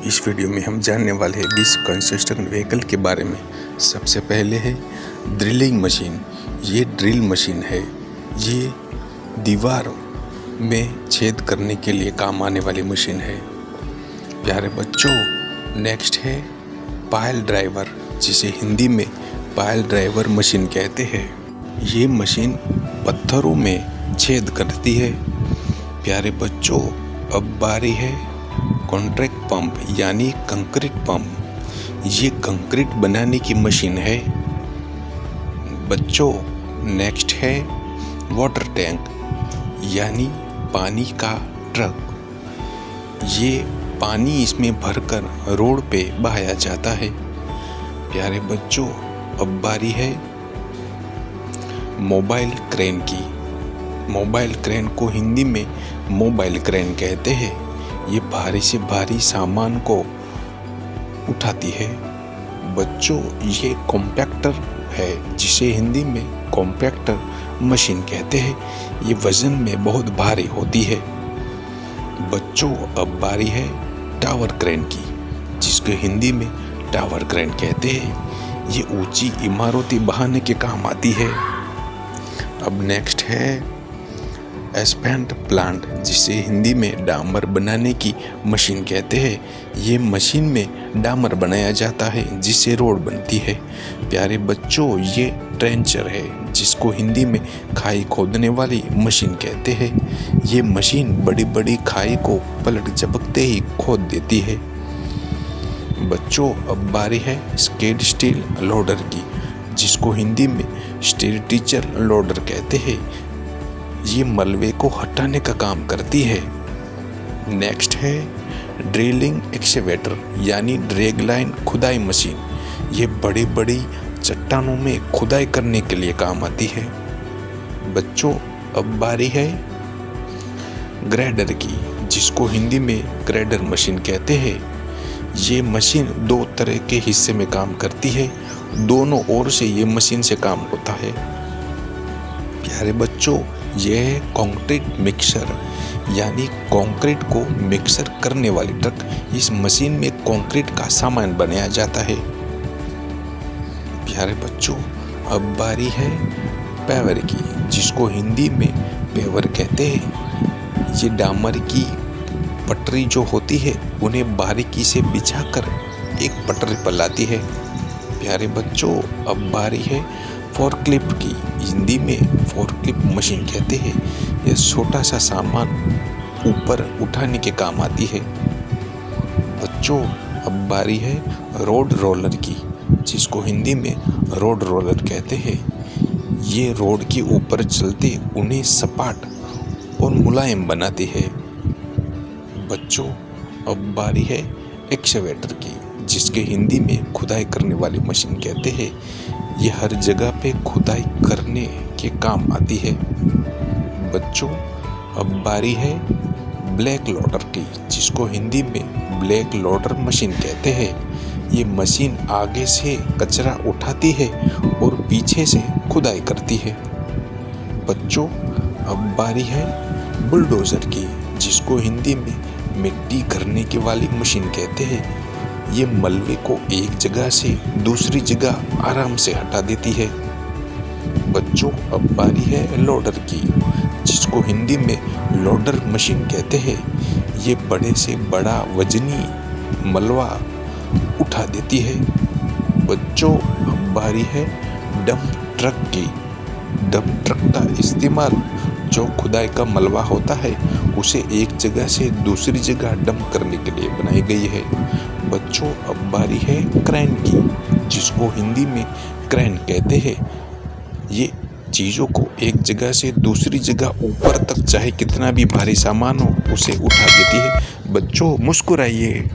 इस वीडियो में हम जानने वाले हैं 20 कंस्ट्रक्शन व्हीकल के बारे में। सबसे पहले है ड्रिलिंग मशीन। ये ड्रिल मशीन है। ये दीवार में छेद करने के लिए काम आने वाली मशीन है। प्यारे बच्चों, नेक्स्ट है पायल ड्राइवर, जिसे हिंदी में पायल ड्राइवर मशीन कहते हैं। ये मशीन पत्थरों में छेद करती है। प्यारे बच्चों, अब बारी है कॉन्क्रीट पंप यानी कंक्रीट पंप। ये कंक्रीट बनाने की मशीन है। बच्चों, नेक्स्ट है वाटर टैंक यानी पानी का ट्रक। ये पानी इसमें भरकर रोड पे बहाया जाता है। प्यारे बच्चों, अब बारी है मोबाइल क्रेन की। मोबाइल क्रेन को हिंदी में मोबाइल क्रेन कहते हैं। ये भारी से भारी सामान को उठाती है। बच्चों, ये कॉम्पैक्टर है, जिसे हिंदी में कॉम्पैक्टर मशीन कहते हैं। ये वजन में बहुत भारी होती है। बच्चों, अब बारी है टावर क्रेन की, जिसको हिंदी में टावर क्रेन कहते हैं। ये ऊंची इमारतें बहाने के काम आती है। अब नेक्स्ट है एस्फाल्ट प्लांट, जिसे हिंदी में डामर बनाने की मशीन कहते हैं। ये मशीन में डामर बनाया जाता है, जिससे रोड बनती है। प्यारे बच्चों, ये ट्रेंचर है, जिसको हिंदी में खाई खोदने वाली मशीन कहते हैं। ये मशीन बड़ी बड़ी खाई को पलट झपकते ही खोद देती है। बच्चों, अब बारी है स्केड स्टील लोडर की, जिसको हिंदी में स्टील टीचर लोडर कहते हैं। ये मलबे को हटाने का काम करती है। नेक्स्ट है ड्रिलिंग एक्सकेवेटर यानी ड्रैग लाइन खुदाई मशीन। ये बड़ी बड़ी चट्टानों में खुदाई करने के लिए काम आती है। बच्चों, अब बारी है ग्रेडर की, जिसको हिंदी में ग्रेडर मशीन कहते हैं। ये मशीन दो तरह के हिस्से में काम करती है। दोनों ओर से ये मशीन से काम होता है। प्यारे बच्चों, यह है कंक्रीट मिक्सर यानी कंक्रीट को मिक्सर करने वाली ट्रक। इस मशीन में कंक्रीट का सामान बनाया जाता है। प्यारे बच्चों, अब बारी है पेवर की, जिसको हिंदी में पेवर कहते हैं। ये डामर की पटरी जो होती है, उन्हें बारीकी से बिछाकर एक पटरी पर लाती है। प्यारे बच्चों, अब बारी है फोर्कलिफ्ट की। हिंदी में फोर्कलिफ्ट मशीन कहते हैं। यह छोटा सा सामान ऊपर उठाने के काम आती है। बच्चों, अब बारी है रोड रोलर की, जिसको हिंदी में रोड रोलर कहते हैं। ये रोड के ऊपर चलते उन्हें सपाट और मुलायम बनाते हैं। बच्चों, अब बारी है एक्सकेवेटर की, जिसके हिंदी में खुदाई करने वाली मशीन कहते हैं। ये हर जगह पे खुदाई करने के काम आती है। बच्चों, अब बारी है ब्लैक लोडर की, जिसको हिंदी में ब्लैक लोडर मशीन कहते हैं। ये मशीन आगे से कचरा उठाती है और पीछे से खुदाई करती है। बच्चों, अब बारी है बुलडोजर की, जिसको हिंदी में मिट्टी करने की वाली मशीन कहते हैं। ये मलबे को एक जगह से दूसरी जगह आराम से हटा देती है। बच्चों, अब बारी है लोडर की, जिसको हिंदी में लोडर मशीन कहते हैं। ये बड़े से बड़ा वजनी मलबा उठा देती है। बच्चों, अब बारी है डंप ट्रक की। डंप ट्रक का इस्तेमाल जो खुदाई का मलबा होता है, उसे एक जगह से दूसरी जगह डंप करने के लिए बनाई गई है। बच्चों, अब बारी है क्रेन की, जिसको हिंदी में क्रेन कहते हैं। ये चीज़ों को एक जगह से दूसरी जगह ऊपर तक, चाहे कितना भी भारी सामान हो, उसे उठा देती है। बच्चों, मुस्कुराइए।